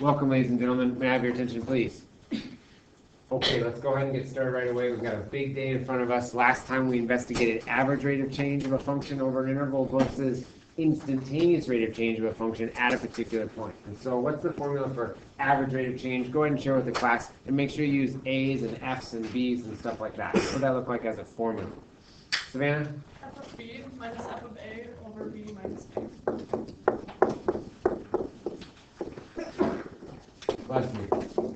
Welcome, ladies and gentlemen. May I have your attention, please? Okay, let's go ahead and get started right away. We've got a big day in front of us. Last time we investigated average rate of change of a function over an interval versus instantaneous rate of change of a function at a particular point. And so what's the formula for average rate of change? Go ahead and share with the class, and make sure you use A's and F's and B's and stuff like that. What does that look like as a formula? Savannah? F of B minus F of A over B minus A. Bless you.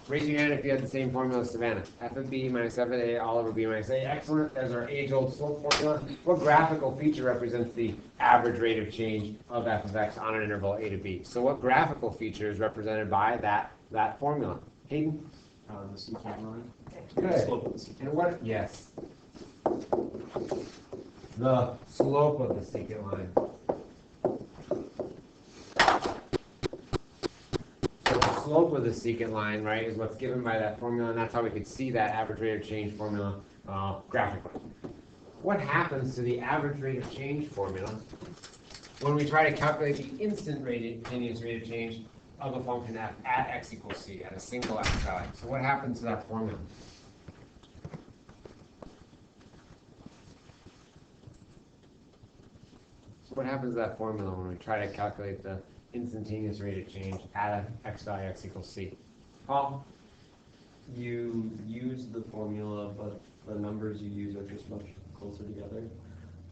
Raise your hand if you have the same formula as Savannah. F of B minus F of A all over B minus A. Excellent. There's our age-old slope formula. What graphical feature represents the average rate of change of f of x on an interval a to b? So what graphical feature is represented by that formula? Hayden? The secant line. Good. Slope of the secant. And what? Yes. The slope of the secant line. So the slope of the secant line, right, is what's given by that formula, and that's how we could see that average rate of change formula graphically. What happens to the average rate of change formula when we try to calculate the instantaneous rate of change of a function f at x equals c at a single x value? So what happens to that formula? What happens to that formula when we try to calculate the instantaneous rate of change at an x value x equals c? Paul? You use the formula, but the numbers you use are just much closer together.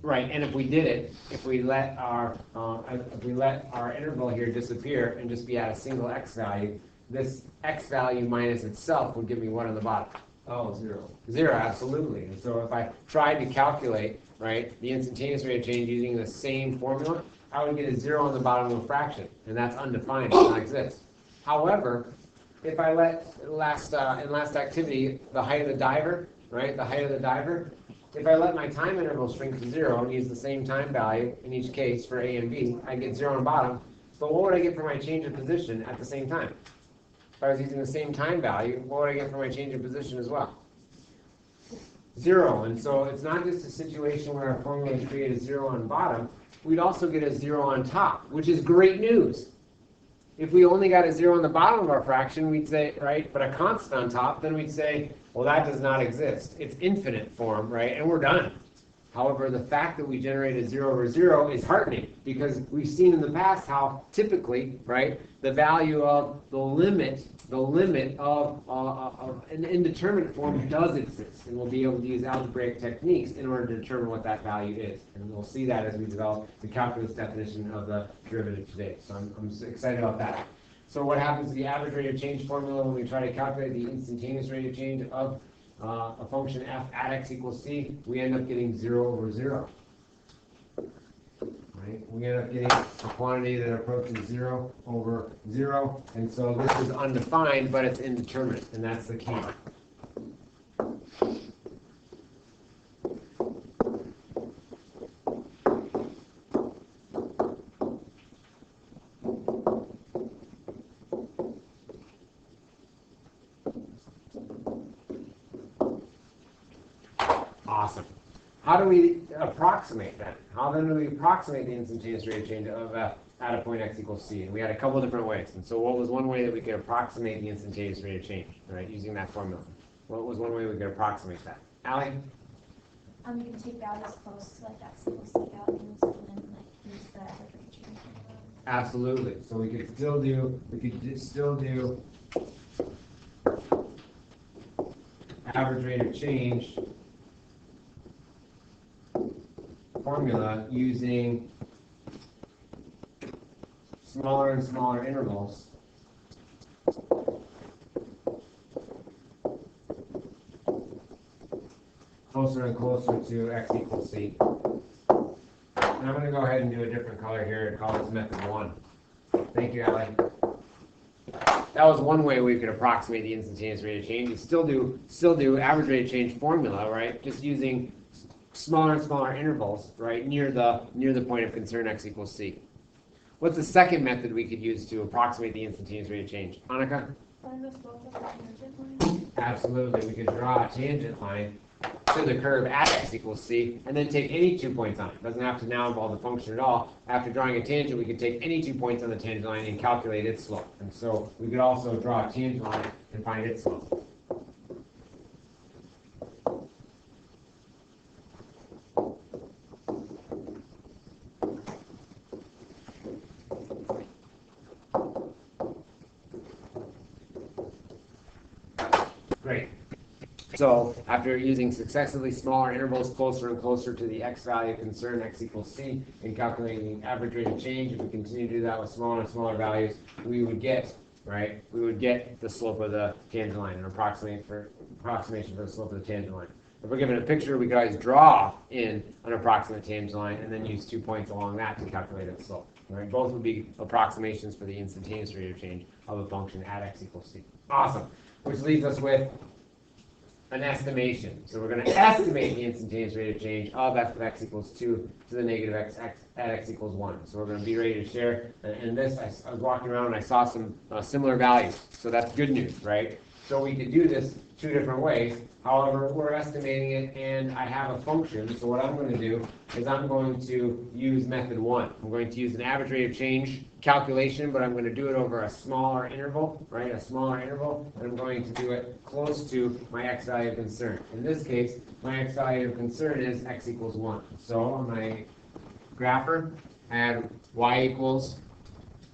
Right, and if we did it, if we let our interval here disappear and just be at a single x value, this x value minus itself would give me what on the bottom? Oh, 0. 0, absolutely. And so if I tried to calculate, right, the instantaneous rate of change using the same formula, I would get a 0 on the bottom of a fraction, and that's undefined, it does not exist. However, if I let in last activity, the height of the diver, right, if I let my time interval shrink to 0 and use the same time value in each case for A and B, I get 0 on the bottom. But what would I get for my change of position at the same time? If I was using the same time value, what would I get for my change of position as well? 0. And so it's not just a situation where our formula would create a 0 on bottom. We'd also get a 0 on top, which is great news. If we only got a 0 on the bottom of our fraction, we'd say, right, but a constant on top, then we'd say, well, that does not exist. It's infinite form, right, and we're done. However, the fact that we generate a 0 over 0 is heartening, because we've seen in the past how typically, right, the value of the limit of an indeterminate form does exist, and we'll be able to use algebraic techniques in order to determine what that value is. And we'll see that as we develop the calculus definition of the derivative today. So I'm excited about that. So what happens to the average rate of change formula when we try to calculate the instantaneous rate of change of a function f at x equals c? We end up getting 0 over 0. Right? We end up getting a quantity that approaches 0 over 0, and so this is undefined, but it's indeterminate, and that's the key. Awesome. How do we approximate that? How then do we approximate the instantaneous rate of change of f at a point x equals c? And we had a couple of different ways. And so what was one way that we could approximate the instantaneous rate of change, right, using that formula? What was one way we could approximate that? Allie? You can take values close to like that single c values and then like use the average rate of change. Absolutely. So we could still do average rate of change formula using smaller and smaller intervals. Closer and closer to x equals c. And I'm going to go ahead and do a different color here and call this method 1. Thank you, Allie. That was one way we could approximate the instantaneous rate of change. You still do average rate of change formula, right? Just using smaller and smaller intervals, right, near the point of concern x equals c. What's the second method we could use to approximate the instantaneous rate of change? Annika? Find the slope of the tangent line. Absolutely. We could draw a tangent line to the curve at x equals c, and then take any 2 points on it. It doesn't have to now involve the function at all. After drawing a tangent, we could take any 2 points on the tangent line and calculate its slope. And so we could also draw a tangent line and find its slope. Great. So after using successively smaller intervals closer and closer to the x value of concern, x equals c, and calculating the average rate of change, if we continue to do that with smaller and smaller values, we would get, right, we would get the slope of the tangent line, an approximation for the slope of the tangent line. If we're given a picture, we could always draw in an approximate tangent line and then use 2 points along that to calculate its slope. Right? Both would be approximations for the instantaneous rate of change of a function at x equals c. Awesome. Which leaves us with an estimation. So we're going to estimate the instantaneous rate of change of f of x equals 2 to the negative x at x equals 1. So we're going to be ready to share. And this, I was walking around and I saw some similar values. So that's good news, right? So we could do this 2 different ways. However, we're estimating it, and I have a function. So what I'm going to do is I'm going to use method 1. I'm going to use an average rate of change calculation, but I'm going to do it over a smaller interval, right? A smaller interval, and I'm going to do it close to my x value of concern. In this case, my x value of concern is x equals 1. So on my grapher, I had y equals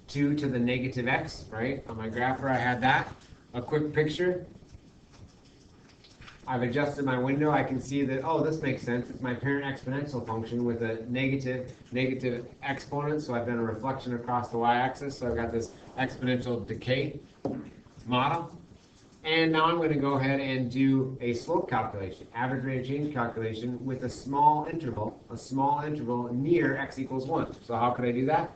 2 to the negative x, right? On my grapher, I had that. A quick picture. I've adjusted my window. I can see that, oh, this makes sense. It's my parent exponential function with a negative exponent. So I've done a reflection across the y-axis. So I've got this exponential decay model. And now I'm going to go ahead and do a slope calculation, average rate of change calculation with a small interval near x equals 1. So how could I do that?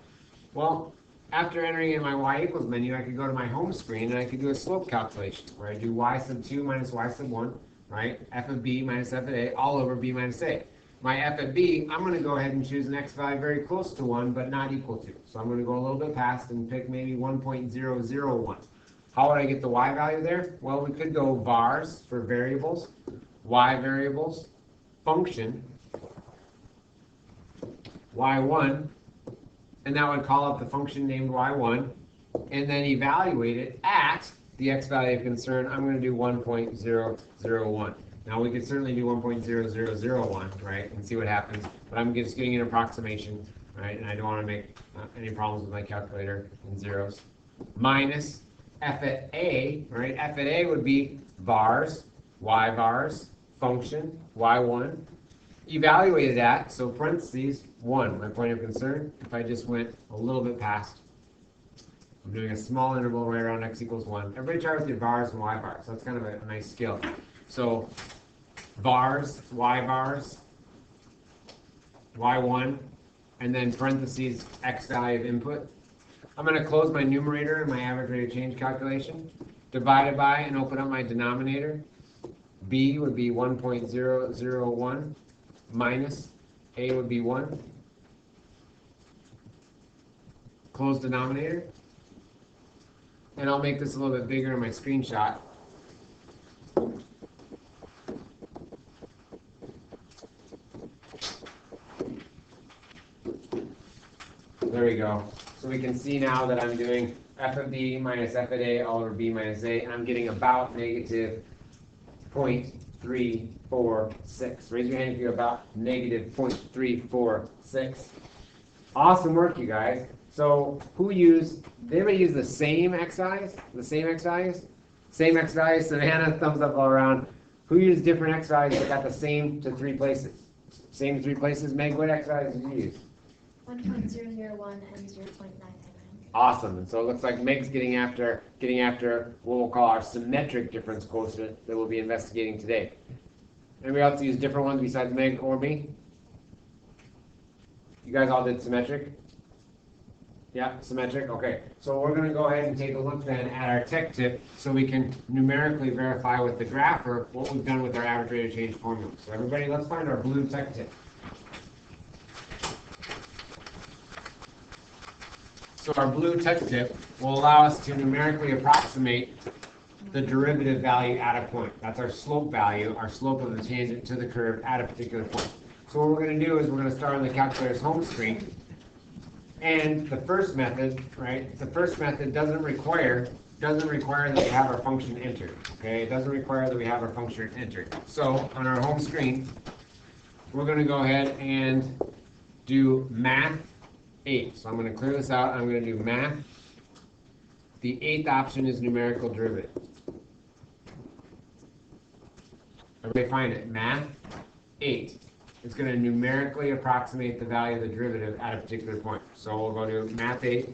Well, after entering in my y equals menu, I could go to my home screen and I could do a slope calculation where I do y sub 2 minus y sub 1. Right? F of b minus f of a all over b minus a. My f of b, I'm going to go ahead and choose an x value very close to 1, but not equal to. So I'm going to go a little bit past and pick maybe 1.001. How would I get the y value there? Well, we could go vars for variables, y variables, function, y1, and that would call up the function named y1, and then evaluate it at the x value of concern. I'm going to do 1.001. Now we could certainly do 1.0001, right, and see what happens. But I'm just getting an approximation, right, and I don't want to make any problems with my calculator in zeros. Minus f at a, right? F at a would be vars, y vars, function, y1, evaluated at, so parentheses, 1, my point of concern. If I just went a little bit past, I'm doing a small interval right around x equals 1. Everybody try with your vars and y vars. That's kind of a nice skill. So vars, y vars, y1, and then parentheses x value of input. I'm going to close my numerator and my average rate of change calculation, divide it by, and open up my denominator. B would be 1.001 minus a would be 1. Close denominator. And I'll make this a little bit bigger in my screenshot. There we go. So we can see now that I'm doing f of b minus f of a all over b minus a, and I'm getting about negative 0.346. Raise your hand if you're about negative 0.346. Awesome work, you guys. So did everybody use the same x values? The same x values? Same x values, Savannah, thumbs up all around. Who used different x values that got the same to 3 places? Same to 3 places? Meg, what x values did you use? 1.001 and 0.999. Awesome. And so it looks like Meg's getting after what we'll call our symmetric difference quotient that we'll be investigating today. Anybody else use different ones besides Meg or me? You guys all did symmetric? Yeah, symmetric. Okay. So we're going to go ahead and take a look then at our tech tip so we can numerically verify with the grapher what we've done with our average rate of change formula. So everybody, let's find our blue tech tip. So our blue tech tip will allow us to numerically approximate the derivative value at a point. That's our slope value, our slope of the tangent to the curve at a particular point. So what we're going to do is we're going to start on the calculator's home screen. And the first method, right, the first method doesn't require that we have our function entered, okay? It doesn't require that we have our function entered. So on our home screen, we're going to go ahead and do math 8. So I'm going to clear this out. I'm going to do math. The 8th option is numerical derivative. Everybody find it. Math 8. It's going to numerically approximate the value of the derivative at a particular point. So we'll go to math 8.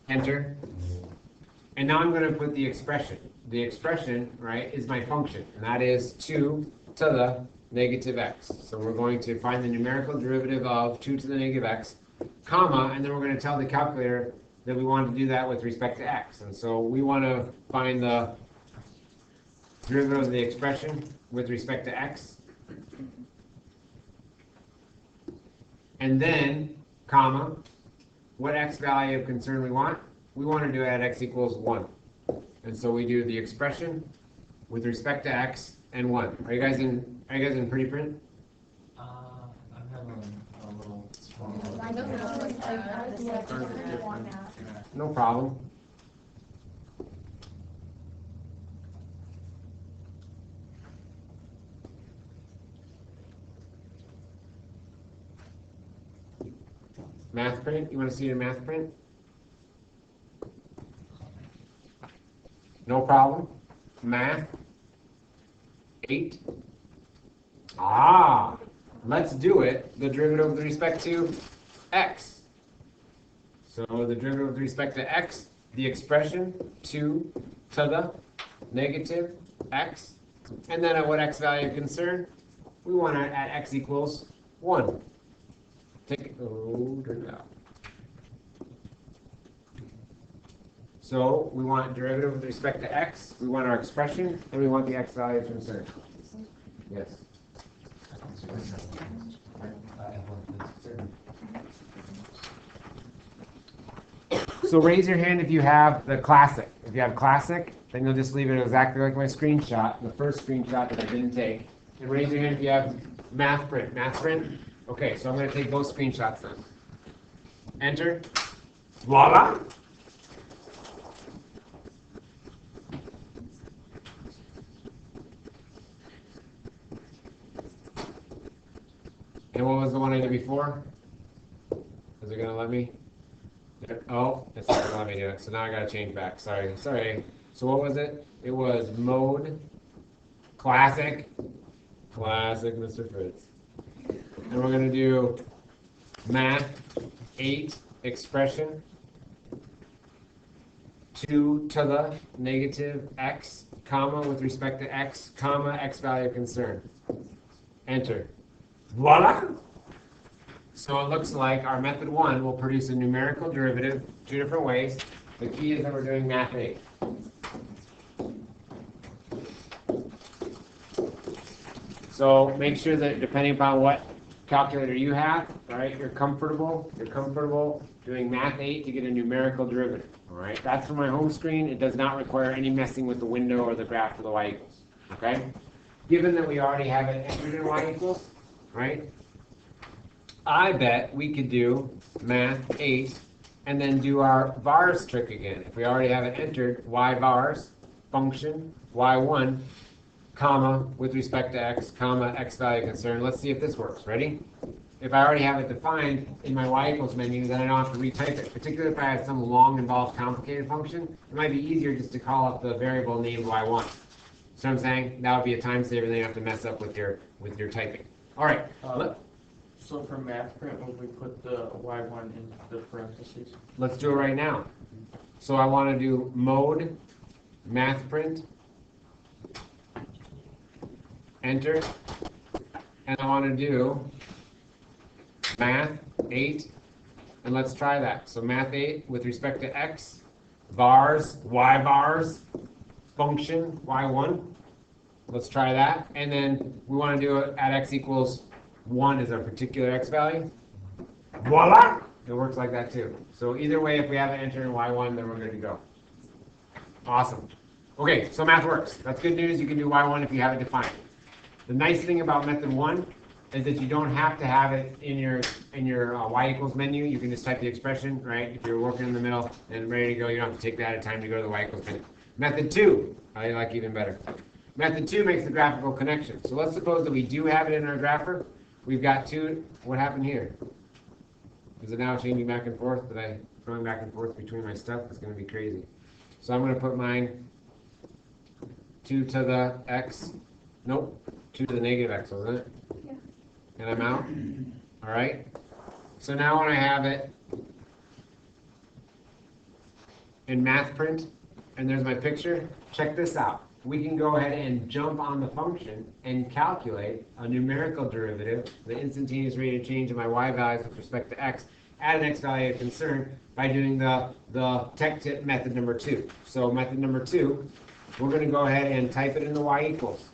Enter. And now I'm going to put the expression. The expression, right, is my function, and that is 2 to the negative x. So we're going to find the numerical derivative of 2 to the negative x, comma, and then we're going to tell the calculator that we want to do that with respect to x. And so we want to find the derivative of the expression with respect to x. And then, comma, what x value of concern we want? We want to do it at x equals 1. And so we do the expression with respect to x and 1. Are you guys in pretty print? I'm having a little small. I know that like have this like different format. No problem. Math print? You want to see your math print? No problem. Math 8. Let's do it. The derivative with respect to x. So the derivative with respect to x, the expression 2 to the negative x. And then at what x value of concern? We want it at x equals 1. Take it out. So we want derivative with respect to x, we want our expression, and we want the x value of concern. Yes. So raise your hand if you have the classic. If you have classic, then you'll just leave it exactly like my screenshot, the first screenshot that I didn't take. And raise your hand if you have math print. Math print? Okay, so I'm going to take both screenshots then. Enter. Voila! And what was the one I did before? Is it going to let me? Oh, it's not going to let me do it. So now I got to change back. Sorry. So what was it? It was mode, classic, Mr. Fritz. And we're going to do math 8 expression 2 to the negative x, comma, with respect to x, comma, x value of concern. Enter. Voila! So it looks like our method 1 will produce a numerical derivative 2 different ways. The key is that we're doing math 8. So make sure that depending upon what calculator you have, all right, you're comfortable doing math 8 to get a numerical derivative. All right, that's for my home screen. It does not require any messing with the window or the graph for the y equals. Okay? Given that we already have it entered in y equals, right? I bet we could do math 8 and then do our vars trick again. If we already have it entered, y vars, function, y1, comma, with respect to x, comma, x value of concern. Let's see if this works. Ready? If I already have it defined in my y equals menu, then I don't have to retype it. Particularly if I have some long, involved, complicated function, it might be easier just to call up the variable named y1. So I'm saying that would be a time saver. Then you have to mess up with your typing. All right. So for math print, would we put the y1 in the parentheses? Let's do it right now. So I want to do mode, math print, enter, and I want to do math 8, and let's try that. So math 8 with respect to x, vars, y vars, function, y1. Let's try that. And then we want to do it at x equals 1 is our particular x value. Voila! It works like that too. So either way, if we have an enter in y1, then we're good to go. Awesome. Okay, so math works. That's good news. You can do y1 if you have it defined. The nice thing about method 1 is that you don't have to have it in your y equals menu. You can just type the expression, right? If you're working in the middle and ready to go, you don't have to take that time to go to the y equals menu. Method 2, I like even better. Method 2 makes the graphical connection. So let's suppose that we do have it in our grapher. We've got 2. What happened here? Is it now changing back and forth? That I throwing back and forth between my stuff? It's going to be crazy. So I'm going to put mine 2 to the x. Nope. 2 to the negative x, wasn't it? Yeah. And I'm out. All right. So now when I have it in math print, and there's my picture, check this out. We can go ahead and jump on the function and calculate a numerical derivative, the instantaneous rate of change of my y values with respect to x, at an x value of concern by doing the tech tip method number 2. So method number 2, we're going to go ahead and type it in the y equals.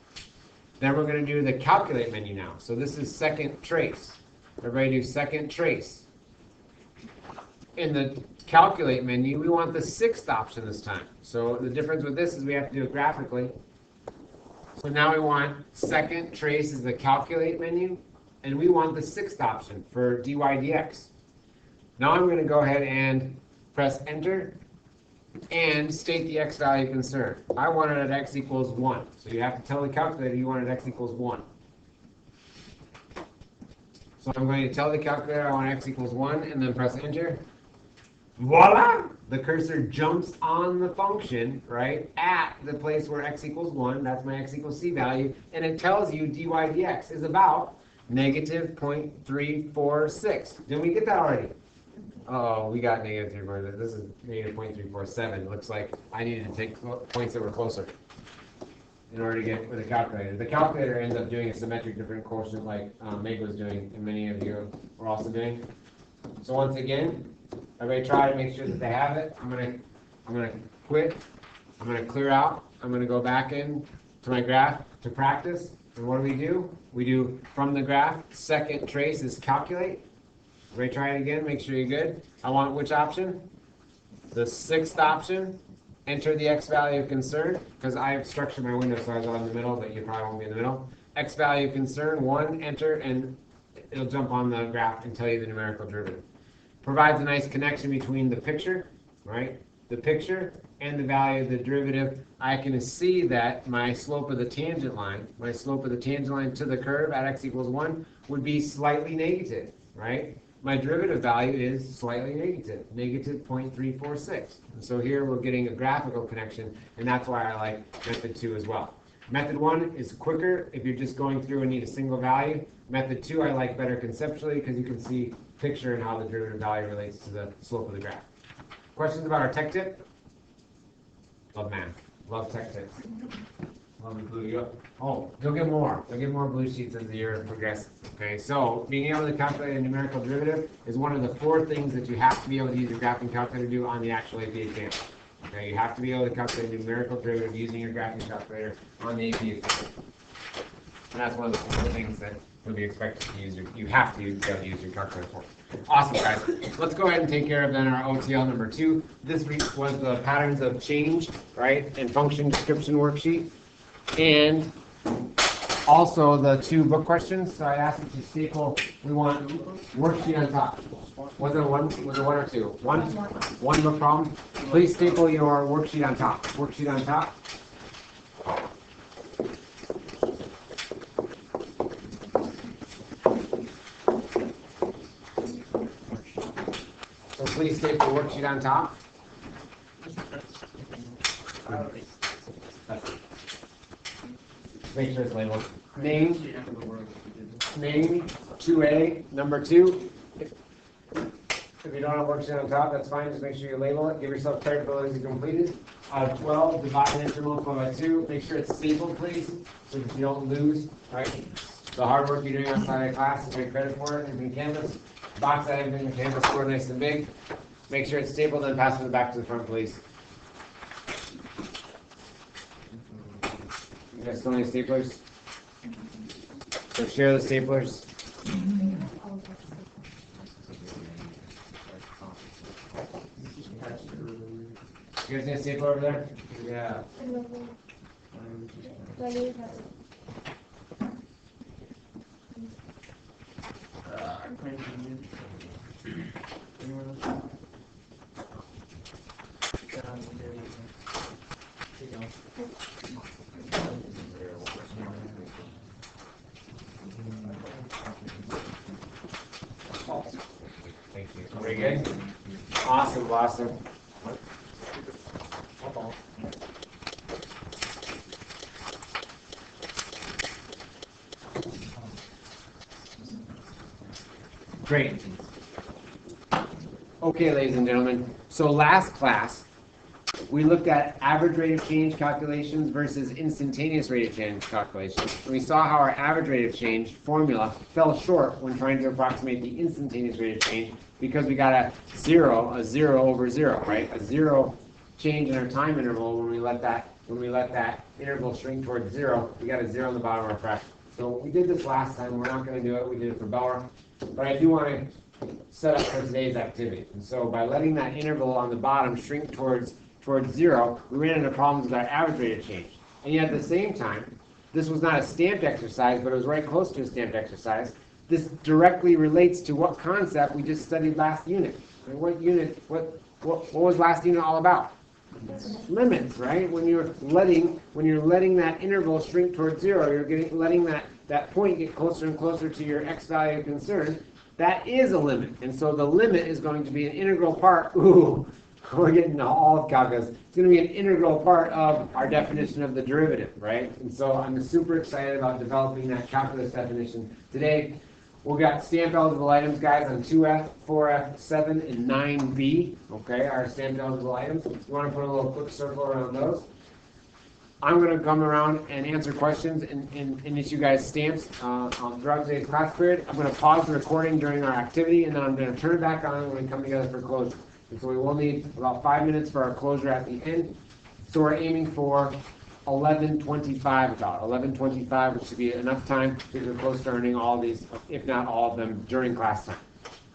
Then we're going to do the calculate menu now. So this is second trace. Everybody do second trace. In the calculate menu, we want the 6th option this time. So the difference with this is we have to do it graphically. So now we want second trace is the calculate menu, and we want the 6th option for dy dx. Now I'm going to go ahead and press enter and state the x value of concern. I want it at x equals 1. So you have to tell the calculator you want it at x equals 1. So I'm going to tell the calculator I want x equals 1 and then press enter. Voila! The cursor jumps on the function, right, at the place where x equals 1. That's my x equals c value. And it tells you dy dx is about negative 0.346. Didn't we get that already? Oh, we got negative 346. This is negative 0.347. It looks like I needed to take points that were closer in order to get with a calculator. The calculator ends up doing a symmetric different quotient like Meg was doing and many of you were also doing. So once again, everybody try to make sure that they have it. I'm gonna quit. I'm gonna clear out. I'm gonna go back in to my graph to practice. And what do? We do from the graph, second trace is calculate. Everybody try it again, make sure you're good. I want which option? The 6th option. Enter the x value of concern, because I have structured my window so I go in the middle, but you probably won't be in the middle. X value of concern, 1, enter, and it'll jump on the graph and tell you the numerical derivative. Provides a nice connection between the picture, right? The picture and the value of the derivative. I can see that my slope of the tangent line, to the curve at x equals 1 would be slightly negative, right? My derivative value is slightly negative, negative 0.346. And so here we're getting a graphical connection, and that's why I like method 2 as well. Method 1 is quicker if you're just going through and need a single value. Method 2 I like better conceptually because you can see picture and how the derivative value relates to the slope of the graph. Questions about our tech tip? Love math. Love tech tips. Love the blue. Oh, you'll get more. You'll get more blue sheets as the year progresses. Okay, so being able to calculate a numerical derivative is one of the 4 things that you have to be able to use your graphing calculator to do on the actual AP exam. Okay, you have to be able to calculate a numerical derivative using your graphing calculator on the AP exam. And that's one of the 4 things that will be expected to use. You have to be able to use your calculator for. Awesome, guys. Let's go ahead and take care of then our OTL number 2. This week was the patterns of change, right, and function description worksheet. And also the 2 book questions. So I asked you to staple. We want worksheet on top. Was it one or 2? One book problem. Please staple your worksheet on top. Worksheet on top. So please staple worksheet on top. Make sure it's labeled. Name 2A, number 2. If you don't have worksheet on top, that's fine. Just make sure you label it. Give yourself credibility as you completed. 12, divide and intermultiply by 2. Make sure it's stapled, please, so that you don't lose. Right? The hard work you're doing outside of class, take credit for it. And in Canvas, box that in the Canvas score nice and big. Make sure it's stapled and pass it back to the front, please. You guys still need staplers? So share the staplers. You guys need a staple over there? Yeah. Thank you. Very good. Awesome, awesome. Great. Okay, ladies and gentlemen, so last class, we looked at average rate of change calculations versus instantaneous rate of change calculations. And we saw how our average rate of change formula fell short when trying to approximate the instantaneous rate of change because we got a zero over zero, right? A zero change in our time interval when we let that interval shrink towards zero, we got a zero on the bottom of our fraction. So we did this last time, we're not going to do it, we did it for Bauer. But I do want to set up for today's activity. And so by letting that interval on the bottom shrink towards zero, we ran into problems with our average rate of change. And yet at the same time, this was not a stamped exercise, but it was right close to a stamped exercise. This directly relates to what concept we just studied last unit. And what was last unit all about? Limits, right? When you're letting that interval shrink towards zero, you're letting that point get closer and closer to your x value of concern. That is a limit, and so the limit is going to be an integral part. Ooh, we're getting all of calculus. It's going to be an integral part of our definition of the derivative, right? And so I'm super excited about developing that calculus definition today. We've got stamp eligible items, guys, on 2F, 4F, 7, and 9B. Okay, our stamp eligible items. You want to put a little quick circle around those. I'm going to come around and answer questions and issue guys stamps throughout today's class period. I'm going to pause the recording during our activity, and then I'm going to turn it back on when we come together for closure. And so we will need about 5 minutes for our closure at the end. So we're aiming for 11:25, about 11:25, which should be enough time because we're close to earning all these, if not all of them, during class time.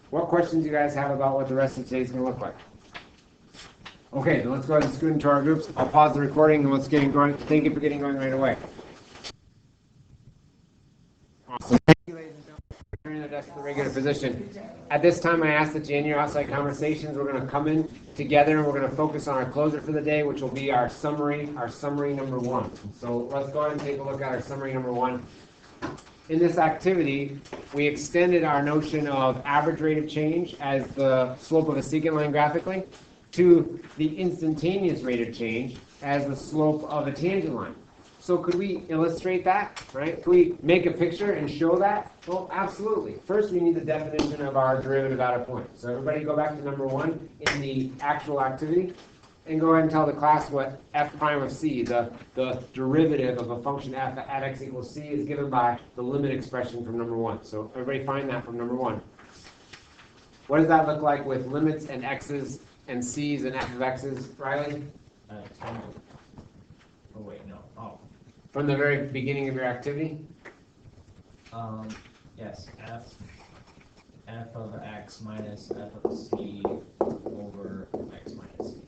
What questions do you guys have about what the rest of today is going to look like? Okay, then let's go ahead and scoot into our groups. I'll pause the recording and let's get going. Thank you for getting going right away. Awesome. Thank you, ladies and gentlemen, for turning the desk to the regular position. At this time, I ask that you end your outside conversations. We're going to come in together and we're going to focus on our closer for the day, which will be our summary number one. So let's go ahead and take a look at our summary number one. In this activity, we extended our notion of average rate of change as the slope of a secant line graphically to the instantaneous rate of change as the slope of a tangent line. So could we illustrate that, right? Could we make a picture and show that? Well, absolutely. First, we need the definition of our derivative at a point. So everybody go back to number one in the actual activity and go ahead and tell the class what f prime of c, the derivative of a function f at x equals c, is given by the limit expression from number one. So everybody find that from number one. What does that look like with limits and x's and c's and f of x's, Riley? Oh wait, no. Oh. From the very beginning of your activity? Yes. F of x minus f of c over x minus c.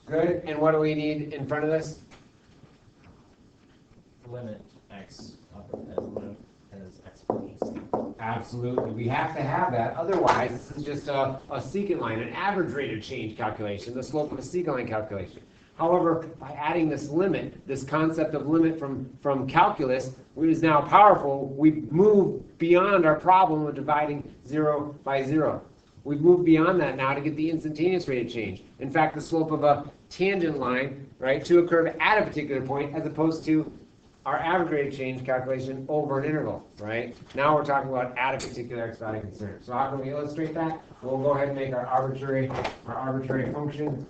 Good. And what do we need in front of this? Limit x up as exponents. Absolutely. We have to have that. Otherwise, this is just a secant line, an average rate of change calculation, the slope of a secant line calculation. However, by adding this limit, this concept of limit from calculus, which is now powerful, we've moved beyond our problem of dividing 0 by 0. We've moved beyond that now to get the instantaneous rate of change. In fact, the slope of a tangent line, right, to a curve at a particular point, as opposed to our average rate of change calculation over an interval, right? Now we're talking about at a particular x value concern. So how can we illustrate that? We'll go ahead and make our arbitrary function.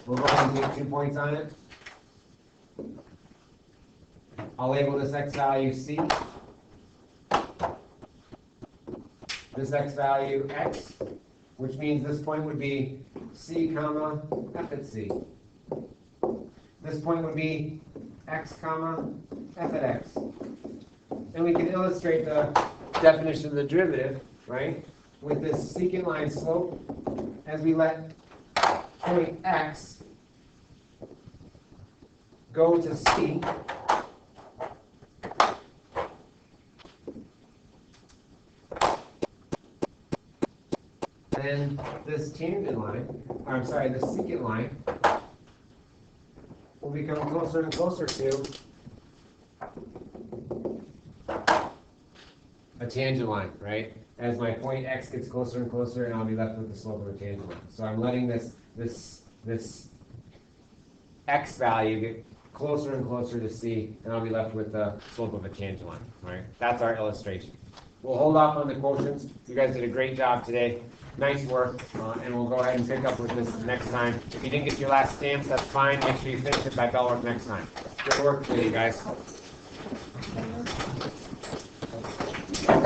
We'll go ahead and take 2 points on it. I'll label this x value c. This x value x, which means this point would be c comma f at c. This point would be x comma f at x. And we can illustrate the definition of the derivative, right? With this secant line slope, as we let point x go to c, then this tangent line, or I'm sorry, this secant line will become closer and closer to a tangent line, right? As my point x gets closer and closer, and I'll be left with the slope of the tangent line. So I'm letting this x value get closer and closer to c, and I'll be left with the slope of a tangent line, right? That's our illustration. We'll hold off on the quotients. You guys did a great job today. Nice work, and we'll go ahead and pick up with this next time. If you didn't get your last stamps, that's fine. Make sure you finish it by bell work next time. Good work today, you guys.